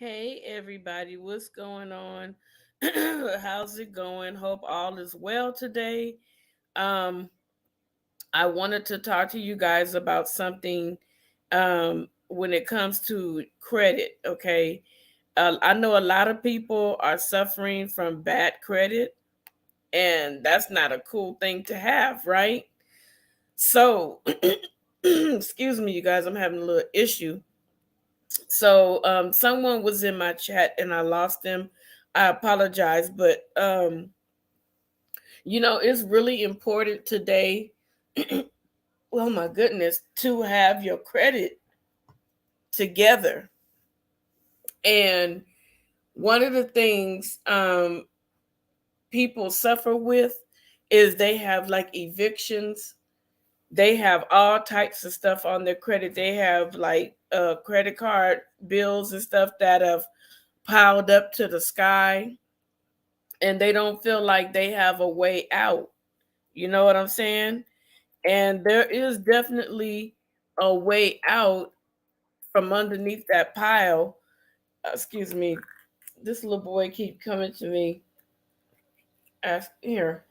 Hey everybody, what's going on? How's it going? Hope all is well today. Um, I wanted to talk to you guys about something when it comes to credit. Okay, I know a lot of people are suffering from bad credit, and that's not a cool thing to have, right? So, excuse me, you guys, I'm having a little issue. So someone was in my chat and I lost them. I apologize, but it's really important today. Oh my goodness, to have your credit together. And one of the things people suffer with is they have like evictions. They have all types of stuff on their credit. They have like credit card bills and stuff that have piled up to the sky, and they don't feel like they have a way out. You know what I'm saying? And there is definitely a way out from underneath that pile. Excuse me. This little boy keep coming to me. Ask here.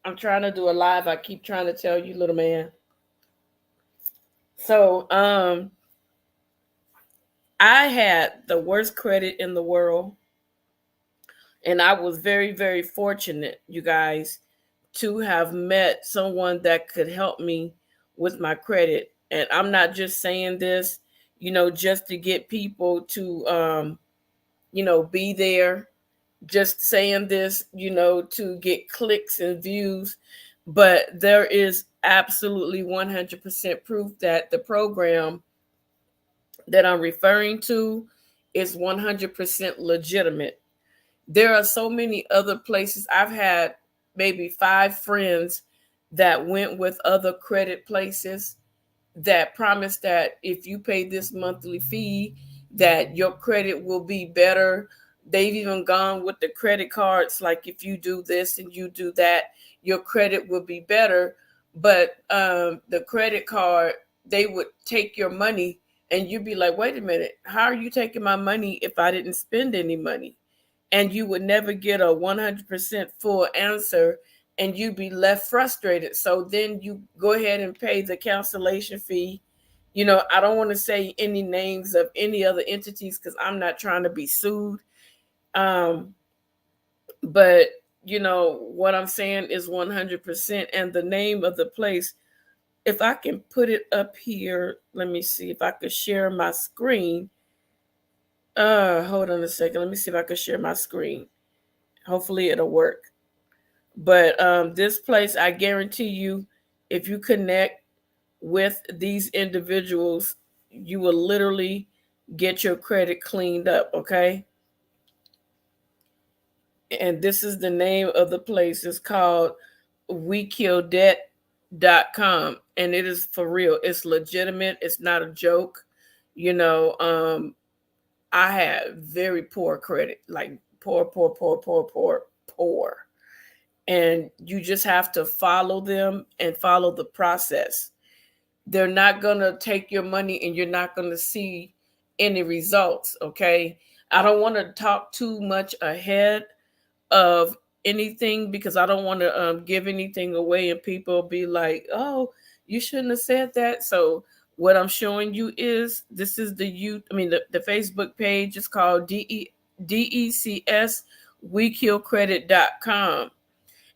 I'm trying to do a live. I keep trying to tell you, little man. So, I had the worst credit in the world, and I was very, very fortunate, you guys, to have met someone that could help me with my credit. And I'm not just saying this, just to get people to, be there, just saying this, to get clicks and views. But there is absolutely 100% proof that the program that I'm referring to is 100% legitimate. There are so many other places. I've had maybe 5 friends that went with other credit places that promise that if you pay this monthly fee, that your credit will be better. They've even gone with the credit cards, like if you do this and you do that, your credit will be better. But the credit card, they would take your money, and you'd be like, wait a minute, how are you taking my money if I didn't spend any money? And you would never get a 100% full answer, and you'd be left frustrated. So then you go ahead and pay the cancellation fee. I don't want to say any names of any other entities because I'm not trying to be sued. Um, but what I'm saying is 100%. And the name of the place, if I can put it up here, let me see if I could share my screen. Hold on a second. Let me see if I can share my screen. Hopefully it'll work. But this place, I guarantee you, if you connect with these individuals, you will literally get your credit cleaned up, okay? And this is the name of the place. It's called WeKillDebt.com. And it is for real. It's legitimate. It's not a joke. You know, um, I had very poor credit, like poor, poor, poor, poor, poor, poor. And you just have to follow them and follow the process. They're not going to take your money and you're not going to see any results, okay? I don't want to talk too much ahead of anything because I don't want to give anything away and people be like, oh, you shouldn't have said that. So what I'm showing you is this is the Facebook page is called DECS WeKillCredit.com.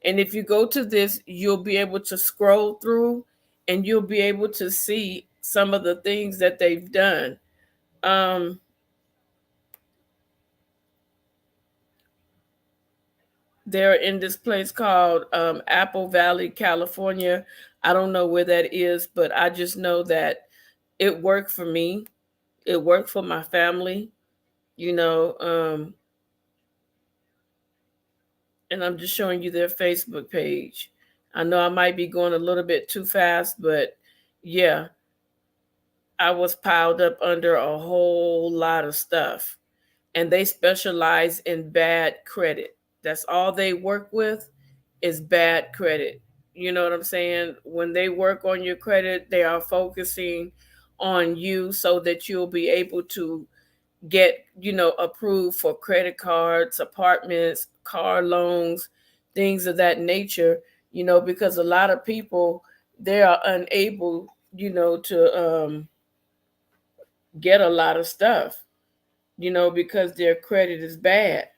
And if you go to this, you'll be able to scroll through and you'll be able to see some of the things that they've done. Um, they're in this place called Apple Valley, California. I don't know where that is, but I just know that it worked for me. It worked for my family, you know. And I'm just showing you their Facebook page. I know I might be going a little bit too fast, but yeah, I was piled up under a whole lot of stuff. And they specialize in bad credit. That's all they work with is bad credit. You know what I'm saying? When they work on your credit, they are focusing on you so that you'll be able to get, approved for credit cards, apartments, car loans, things of that nature, because a lot of people, they are unable, to get a lot of stuff, because their credit is bad,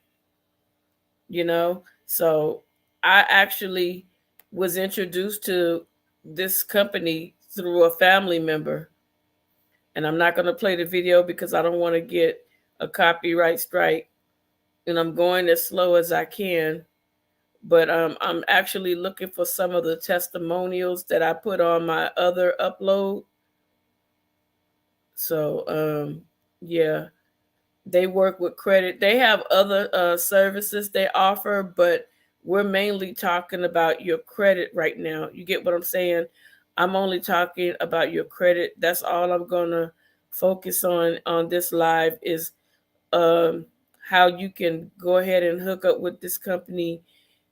So I actually was introduced to this company through a family member. And I'm not going to play the video because I don't want to get a copyright strike. And I'm going as slow as I can. But I'm actually looking for some of the testimonials that I put on my other upload. So, yeah, they work with credit. They have other services they offer, but we're mainly talking about your credit right now. You get what I'm saying? I'm only talking about your credit. That's all I'm going to focus on this live is um, how you can go ahead and hook up with this company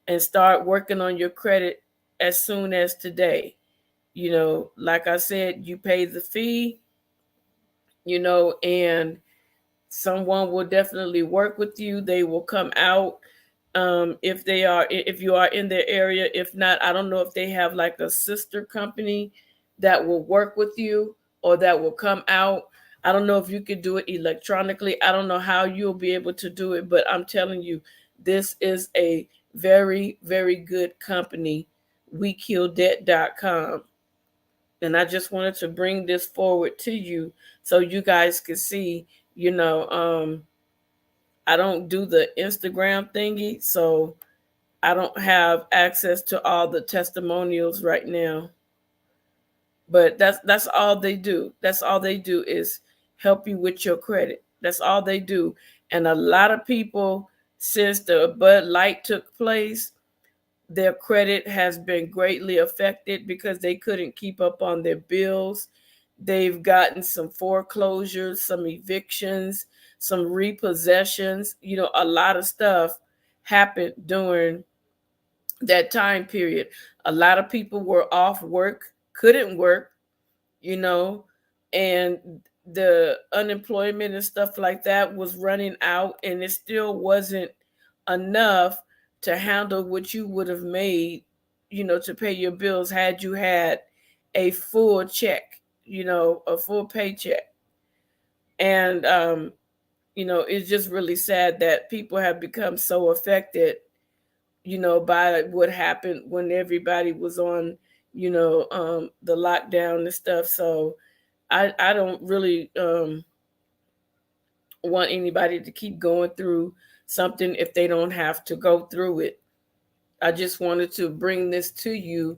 and start working on your credit as soon as today. Like I said, you pay the fee, and someone will definitely work with you. They will come out if you are in their area. If not, I don't know if they have like a sister company that will work with you or that will come out. I don't know if you could do it electronically. I don't know how you'll be able to do it, but I'm telling you, this is a very, very good company, WeKillDebt.com. And I just wanted to bring this forward to you so you guys can see, I don't do the Instagram thingy, so I don't have access to all the testimonials right now. But that's all they do. That's all they do is help you with your credit. That's all they do. And a lot of people, since the Bud Light took place, their credit has been greatly affected because they couldn't keep up on their bills. They've gotten some foreclosures, some evictions, some repossessions. A lot of stuff happened during that time period. A lot of people were off work, couldn't work, you know, and the unemployment and stuff like that was running out, and it still wasn't enough to handle what you would have made, to pay your bills had you had a full check, a full paycheck. And, it's just really sad that people have become so affected, by what happened when everybody was on, the lockdown and stuff. So I don't really want anybody to keep going through something if they don't have to go through it. I just wanted to bring this to you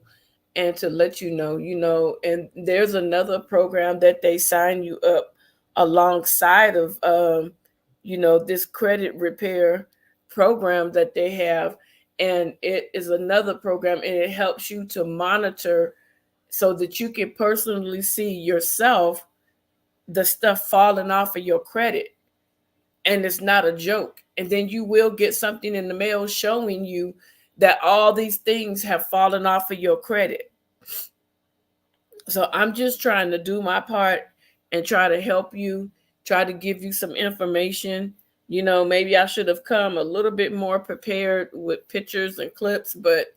and to let you know, and there's another program that they sign you up alongside of, this credit repair program that they have. And it is another program, and it helps you to monitor so that you can personally see yourself the stuff falling off of your credit. And it's not a joke. And then you will get something in the mail showing you that all these things have fallen off of your credit. So I'm just trying to do my part and try to help you, try to give you some information. Maybe I should have come a little bit more prepared with pictures and clips, but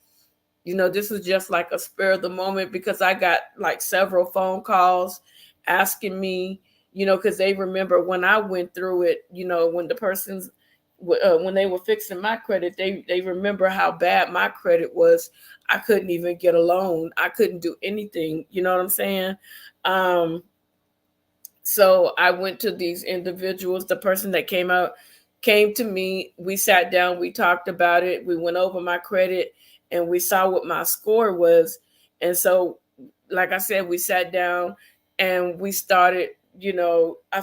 this is just like a spur of the moment because I got like several phone calls asking me, because they remember when I went through it, when the persons, when they were fixing my credit, they remember how bad my credit was. I couldn't even get a loan. I couldn't do anything. You know what I'm saying? So I went to these individuals. The person that came to me. We sat down. We talked about it. We went over my credit, and we saw what my score was. And so, like I said, we sat down and we started. I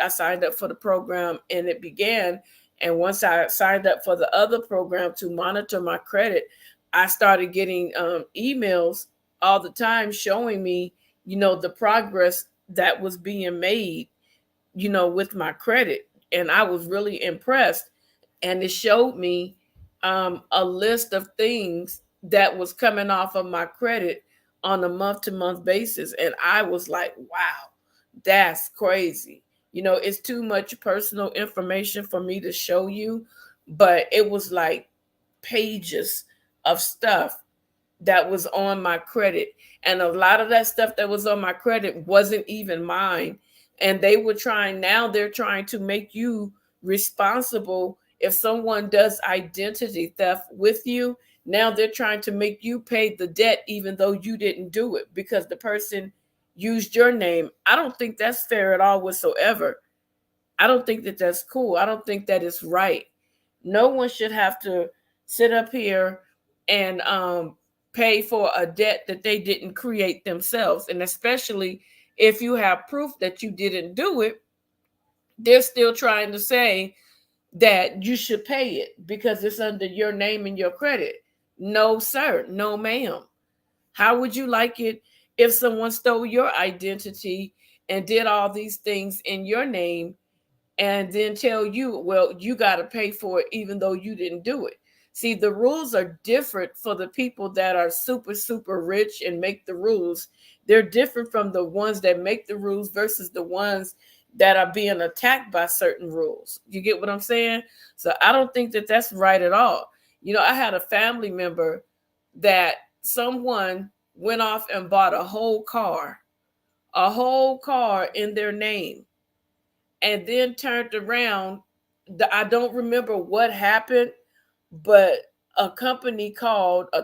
signed up for the program, and it began. And once I signed up for the other program to monitor my credit, I started getting emails all the time showing me, the progress that was being made, with my credit. And I was really impressed. And it showed me a list of things that was coming off of my credit on a month to month basis. And I was like, wow, that's crazy. It's too much personal information for me to show you, but it was like pages of stuff that was on my credit. And a lot of that stuff that was on my credit wasn't even mine. And they're trying to make you responsible if someone does identity theft with you. Now they're trying to make you pay the debt even though you didn't do it because the person used your name. I don't think that's fair at all whatsoever. I don't think that that's cool. I don't think that is right. No one should have to sit up here and pay for a debt that they didn't create themselves. And especially if you have proof that you didn't do it, they're still trying to say that you should pay it because it's under your name and your credit. No, sir. No, ma'am. How would you like it if someone stole your identity and did all these things in your name and then tell you, well, you got to pay for it even though you didn't do it? See, the rules are different for the people that are super, super rich and make the rules. They're different from the ones that make the rules versus the ones that are being attacked by certain rules. You get what I'm saying? So I don't think that that's right at all. I had a family member that someone went off and bought a whole car in their name, and then turned around. I don't remember what happened, but a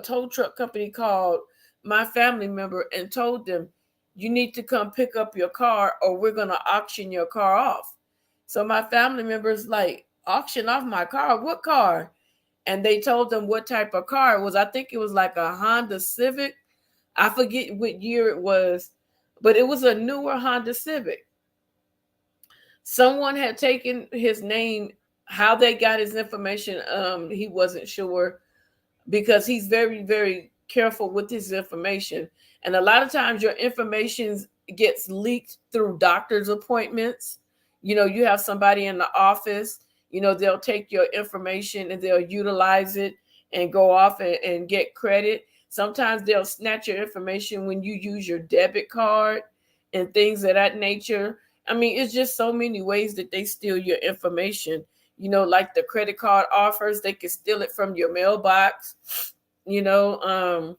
tow truck company called my family member and told them, you need to come pick up your car or we're going to auction your car off. So my family member's like, auction off my car? What car? And they told them what type of car it was. I think it was like a Honda Civic. I forget what year it was, but it was a newer Honda Civic. Someone had taken his name. How they got his information, he wasn't sure, because he's very, very careful with his information. And a lot of times your information gets leaked through doctor's appointments. You have somebody in the office, they'll take your information and they'll utilize it and go off and get credit. Sometimes they'll snatch your information when you use your debit card and things of that nature. I mean, it's just so many ways that they steal your information. Like the credit card offers, they can steal it from your mailbox, you know.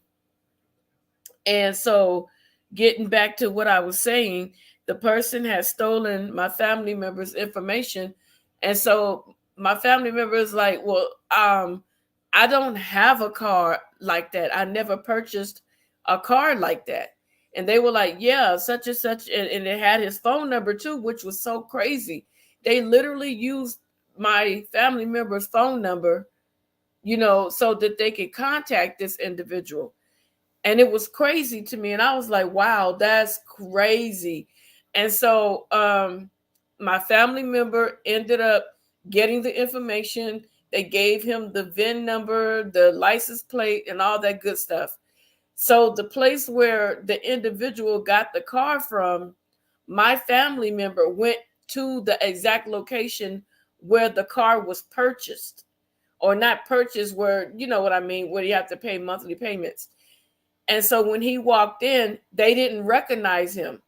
And so, getting back to what I was saying, the person has stolen my family member's information. And so my family member is like, well, I don't have a car like that. I never purchased a car like that. And they were like, yeah, such and such. And it had his phone number too, which was so crazy. They literally used my family member's phone number, so that they could contact this individual. And it was crazy to me. And I was like, wow, that's crazy. And so my family member ended up getting the information. They gave him the VIN number, the license plate, and all that good stuff. So the place where the individual got the car from, my family member went to the exact location where the car was purchased, or not purchased, where, you know what I mean, where you have to pay monthly payments. And so when he walked in, they didn't recognize him.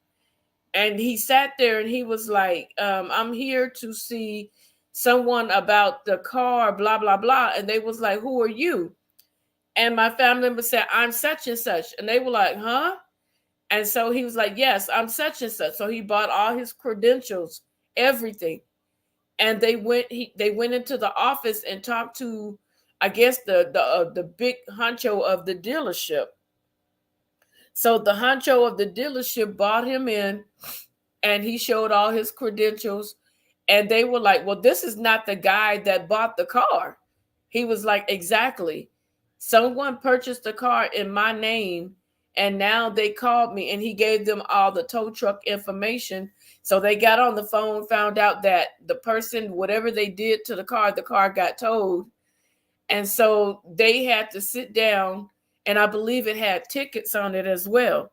And he sat there and he was like, I'm here to see someone about the car, blah, blah, blah. And they was like, who are you? And my family member said, I'm such and such. And they were like, huh? And so he was like, yes, I'm such and such. So he bought all his credentials, everything. And they went into the office and talked to, I guess, the big honcho of the dealership. So the honcho of the dealership brought him in and he showed all his credentials. And they were like, well, this is not the guy that bought the car. He was like, exactly. Someone purchased the car in my name, and now they called me, and he gave them all the tow truck information. So they got on the phone, found out that the person, whatever they did to the car got towed. And so they had to sit down, and I believe it had tickets on it as well.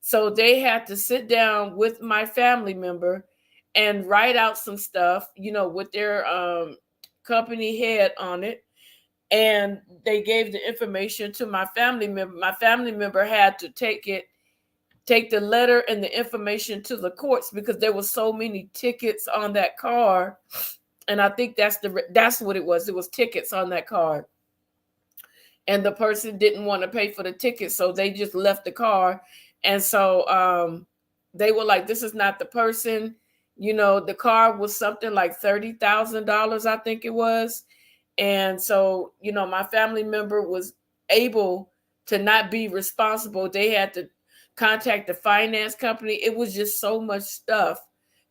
So they had to sit down with my family member and write out some stuff, with their company head on it. And they gave the information to my family member. My family member had to take it take the letter and the information to the courts because there was so many tickets on that car. And I think that's what it was. It was tickets on that car. And the person didn't want to pay for the ticket, so they just left the car. And so they were like, this is not the person. The car was something like $30,000, I think it was. And so, my family member was able to not be responsible. They had to contact the finance company. It was just so much stuff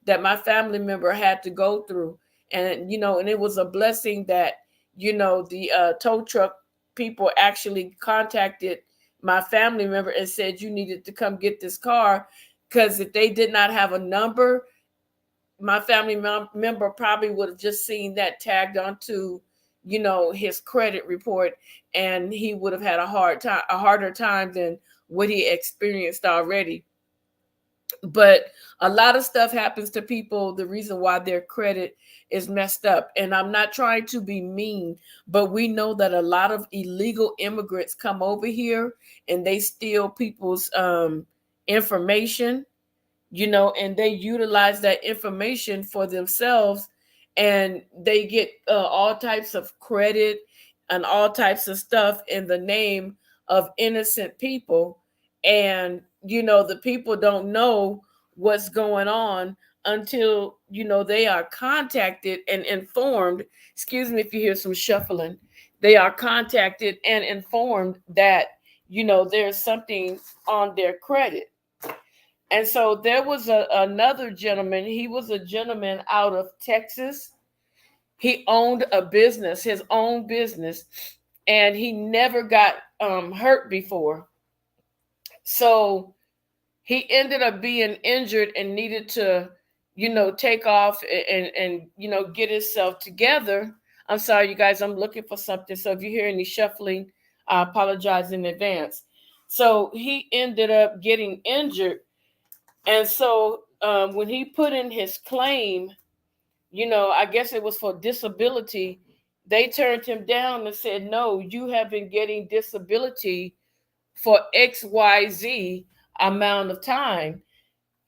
that my family member had to go through. And it was a blessing that, the tow truck people actually contacted my family member and said, you needed to come get this car. Because if they did not have a number, my family member probably would have just seen that tagged onto, his credit report, and he would have had a harder time than what he experienced already. But a lot of stuff happens to people, the reason why their credit is messed up. And I'm not trying to be mean, but we know that a lot of illegal immigrants come over here and they steal people's information, and they utilize that information for themselves, and they get all types of credit and all types of stuff in the name of innocent people. And the people don't know what's going on until they are contacted and informed. Excuse me if you hear some shuffling. They are contacted and informed that there's something on their credit. And so there was another gentleman. He was a gentleman out of Texas. He owned a business, his own business, and he never got hurt before. So he ended up being injured and needed to, take off and get himself together. I'm sorry, you guys, I'm looking for something. So if you hear any shuffling, I apologize in advance. So he ended up getting injured. And so when he put in his claim, I guess it was for disability, they turned him down and said, no, you have been getting disability for XYZ amount of time.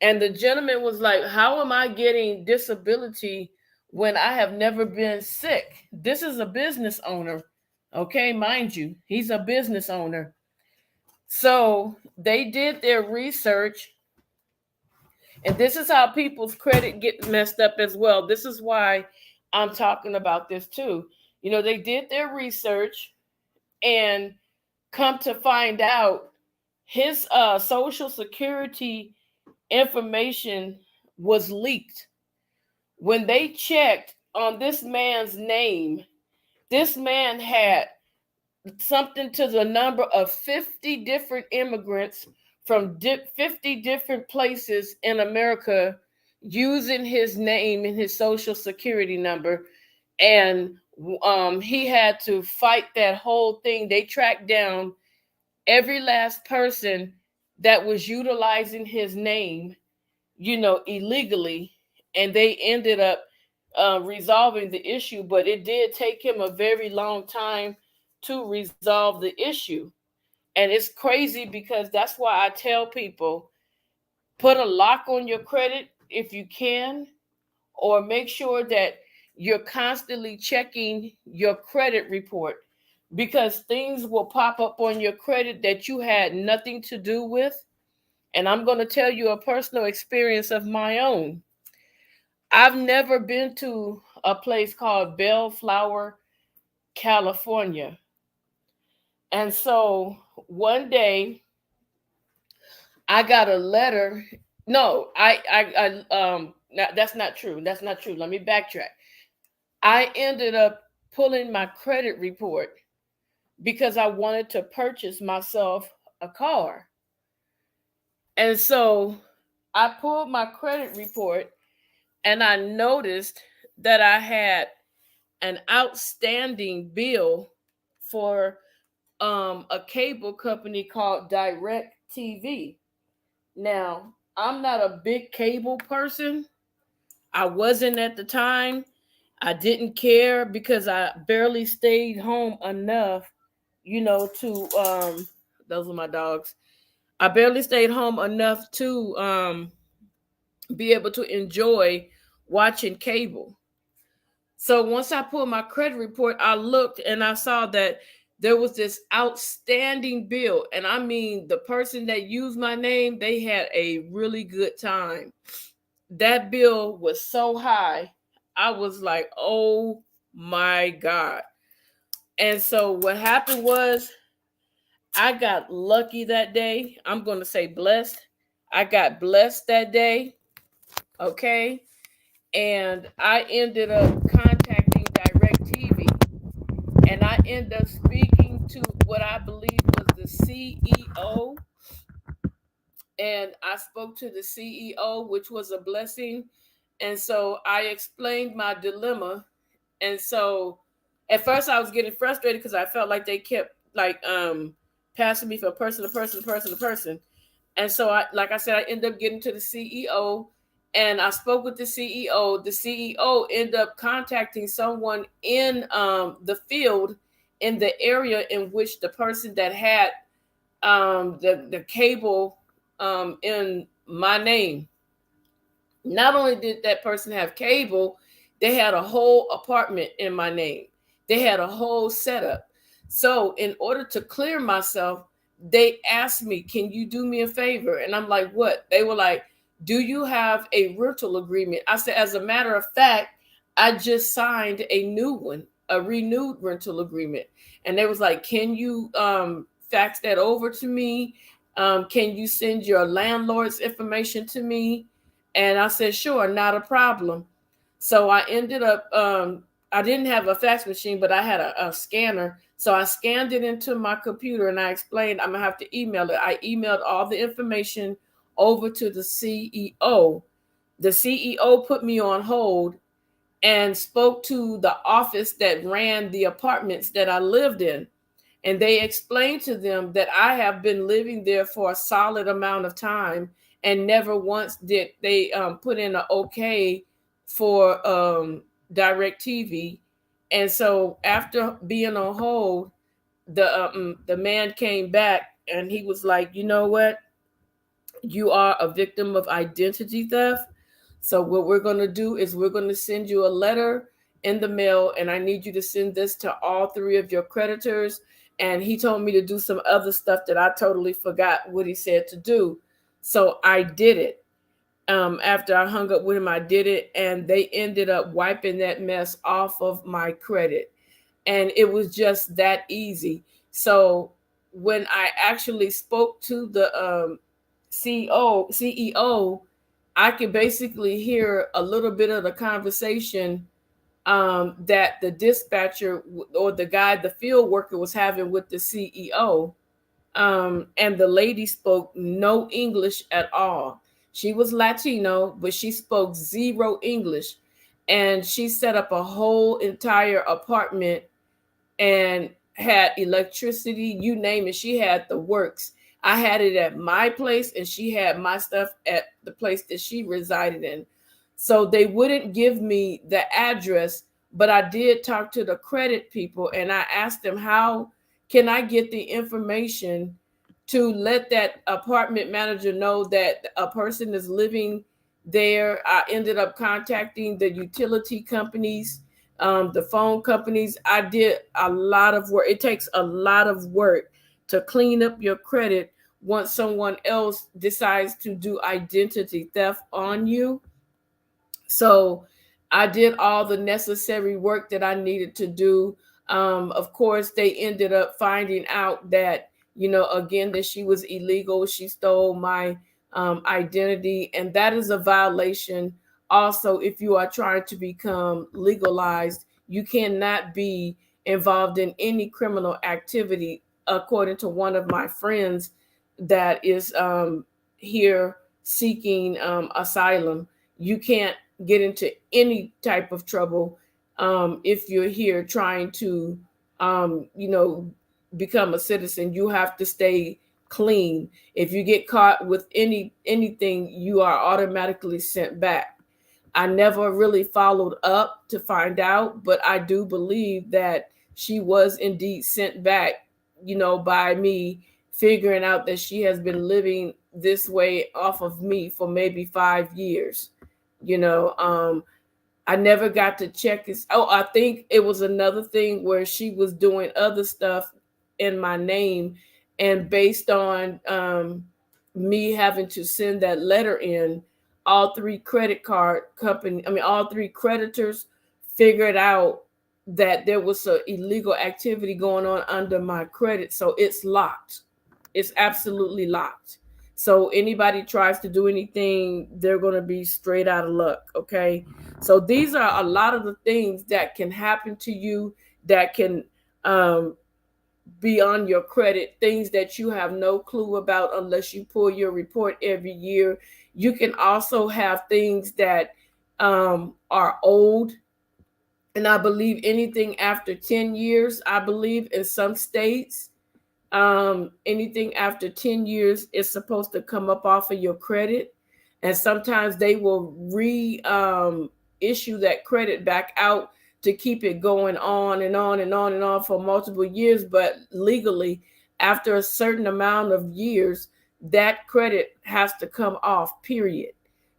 And the gentleman was like, how am I getting disability when I have never been sick? This is a business owner. Okay, mind you, he's a business owner. So they did their research. And this is how people's credit get messed up as well. This is why I'm talking about this too. They did their research and come to find out his social security information was leaked. When they checked on this man's name, this man had something to the number of 50 different immigrants from 50 different places in America using his name and his social security number. And he had to fight that whole thing. They tracked down every last person that was utilizing his name, illegally. And they ended up resolving the issue, but it did take him a very long time to resolve the issue. And it's crazy because that's why I tell people, put a lock on your credit if you can, or make sure that you're constantly checking your credit report, because things will pop up on your credit that you had nothing to do with. And I'm going to tell you a personal experience of my own. I've never been to a place called Bellflower, California. And so one day I got a letter. No, that's not true. That's not true. Let me backtrack. I ended up pulling my credit report because I wanted to purchase myself a car. And so I pulled my credit report and I noticed that I had an outstanding bill for a cable company called Direct TV. Now, I'm not a big cable person. I wasn't at the time. I didn't care because I barely stayed home enough, to those are my dogs. I barely stayed home enough to be able to enjoy watching cable. So once I pulled my credit report, I looked and I saw that there was this outstanding bill. And I mean, the person that used my name, they had a really good time. That bill was so high. I was like, oh my God. And so what happened was I got lucky that day. I'm going to say blessed. I got blessed that day. Okay. And I ended up contacting DirecTV, and I ended up speaking to what I believe was the CEO. And I spoke to the CEO, which was a blessing. And so I explained my dilemma. And so at first I was getting frustrated because I felt like they kept passing me from person to person to person to person. And so like I said, I ended up getting to the CEO, and I spoke with the CEO. The CEO ended up contacting someone in the field in the area in which the person that had the cable in my name. Not only did that person have cable, they had a whole apartment in my name. They had a whole setup. So, in order to clear myself, they asked me, "Can you do me a favor?" And I'm like, "What?" They were like, "Do you have a rental agreement?" I said, "As a matter of fact, I just signed a new one, a renewed rental agreement." And they was like, "Can you fax that over to me? Can you send your landlord's information to me?" And I said, "Sure, not a problem." So I ended up, I didn't have a fax machine, but I had a scanner. So I scanned it into my computer and I explained I'm going to have to email it. I emailed all the information over to the CEO. The CEO put me on hold and spoke to the office that ran the apartments that I lived in. And they explained to them that I have been living there for a solid amount of time, and never once did they put in an okay for DirecTV. And so after being on hold, the man came back and he was like, "You know what? You are a victim of identity theft. So what we're going to do is we're going to send you a letter in the mail, and I need you to send this to all three of your creditors." And he told me to do some other stuff that I totally forgot what he said to do. So I did it. After I hung up with him, I did it, and they ended up wiping that mess off of my credit. And it was just that easy. So when I actually spoke to the CEO, I could basically hear a little bit of the conversation that the dispatcher or the guy, the field worker, was having with the CEO. And the lady spoke no English at all. She was Latino, but she spoke zero English. And she set up a whole entire apartment and had electricity, you name it. She had the works. I had it at my place, and she had my stuff at the place that she resided in. So they wouldn't give me the address, but I did talk to the credit people and I asked them, how can I get the information to let that apartment manager know that a person is living there? I ended up contacting the utility companies, the phone companies. I did a lot of work. It takes a lot of work to clean up your credit once someone else decides to do identity theft on you. So I did all the necessary work that I needed to do. Of course, they ended up finding out that, again, that she was illegal. She stole my identity, and that is a violation. Also, if you are trying to become legalized, you cannot be involved in any criminal activity, according to one of my friends that is here seeking asylum. You can't get into any type of trouble if you're here trying to, become a citizen. You have to stay clean. If you get caught with anything, you are automatically sent back. I never really followed up to find out, but I do believe that she was indeed sent back, by me figuring out that she has been living this way off of me for maybe 5 years. You know, I never got to check his. Oh, I think it was another thing where she was doing other stuff in my name, and based on me having to send that letter in, all three credit card company, I mean, all three creditors figured out that there was a illegal activity going on under my credit, so it's locked. It's absolutely locked. So anybody tries to do anything, they're going to be straight out of luck. Okay. So these are a lot of the things that can happen to you that can be on your credit, things that you have no clue about unless you pull your report every year. You can also have things that are old. And I believe anything after 10 years, I believe in some states, anything after 10 years is supposed to come up off of your credit. And sometimes they will issue that credit back out to keep it going on and on and on and on for multiple years. But legally, after a certain amount of years, that credit has to come off, period.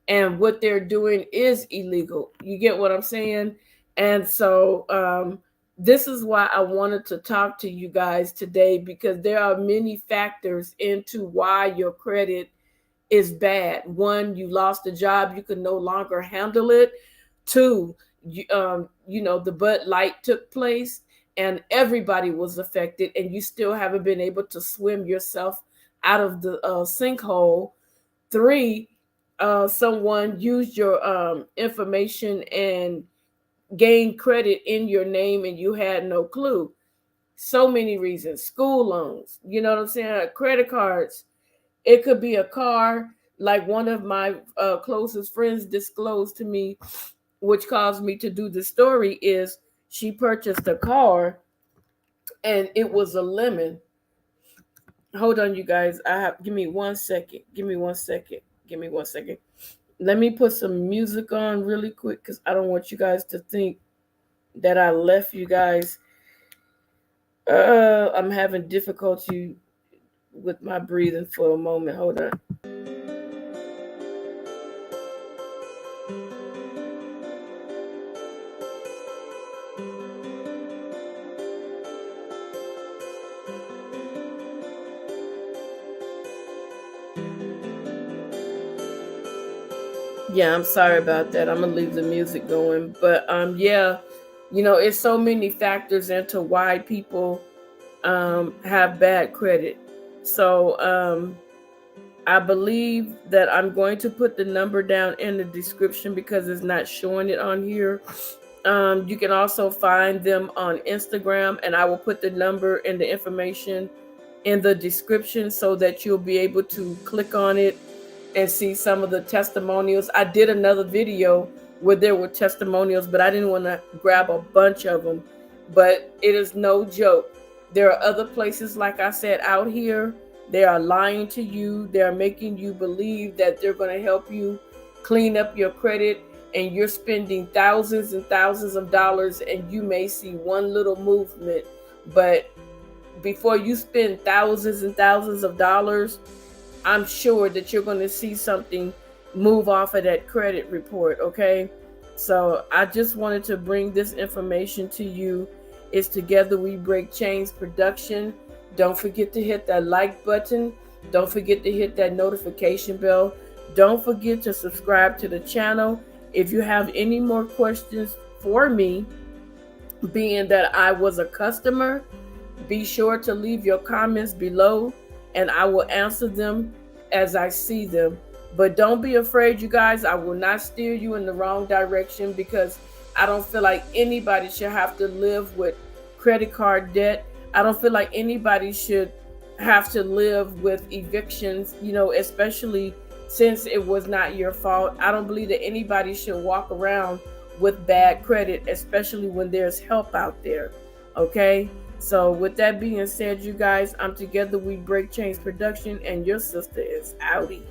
And what they're doing is illegal. You get what I'm saying? And so this is why I wanted to talk to you guys today, because there are many factors into why your credit is bad. One, you lost a job, you can no longer handle it. Two, the Bud Light took place and everybody was affected, and you still haven't been able to swim yourself out of the sinkhole. Three, someone used your information and gained credit in your name and you had no clue. So many reasons. School loans, you know what I'm saying? Credit cards. It could be a car, like one of my closest friends disclosed to me, which caused me to do the story, is she purchased a car and it was a lemon. Hold on, you guys. Give me 1 second. Give me 1 second. Give me 1 second. Let me put some music on really quick because I don't want you guys to think that I left you guys. I'm having difficulty with my breathing for a moment. Hold on. Yeah, I'm sorry about that. I'm gonna leave the music going. But yeah, it's so many factors into why people have bad credit. So I believe that I'm going to put the number down in the description because it's not showing it on here. You can also find them on Instagram, and I will put the number and the information in the description so that you'll be able to click on it and see some of the testimonials. I did another video where there were testimonials, but I didn't want to grab a bunch of them. But it is no joke. There are other places, like I said, out here. They are lying to you. They are making you believe that they're going to help you clean up your credit, and you're spending thousands and thousands of dollars, and you may see one little movement. But before you spend thousands and thousands of dollars, I'm sure that you're going to see something move off of that credit report, okay? So I just wanted to bring this information to you. It's Together We Break Chains production. Don't forget to hit that like button. Don't forget to hit that notification bell. Don't forget to subscribe to the channel. If you have any more questions for me, being that I was a customer, be sure to leave your comments below and I will answer them as I see them. But don't be afraid, you guys. I will not steer you in the wrong direction, because I don't feel like anybody should have to live with credit card debt. I don't feel like anybody should have to live with evictions, especially since it was not your fault. I don't believe that anybody should walk around with bad credit, especially when there's help out there. Okay? So with that being said, you guys, I'm Together We Break Chains production, and your sister is outie.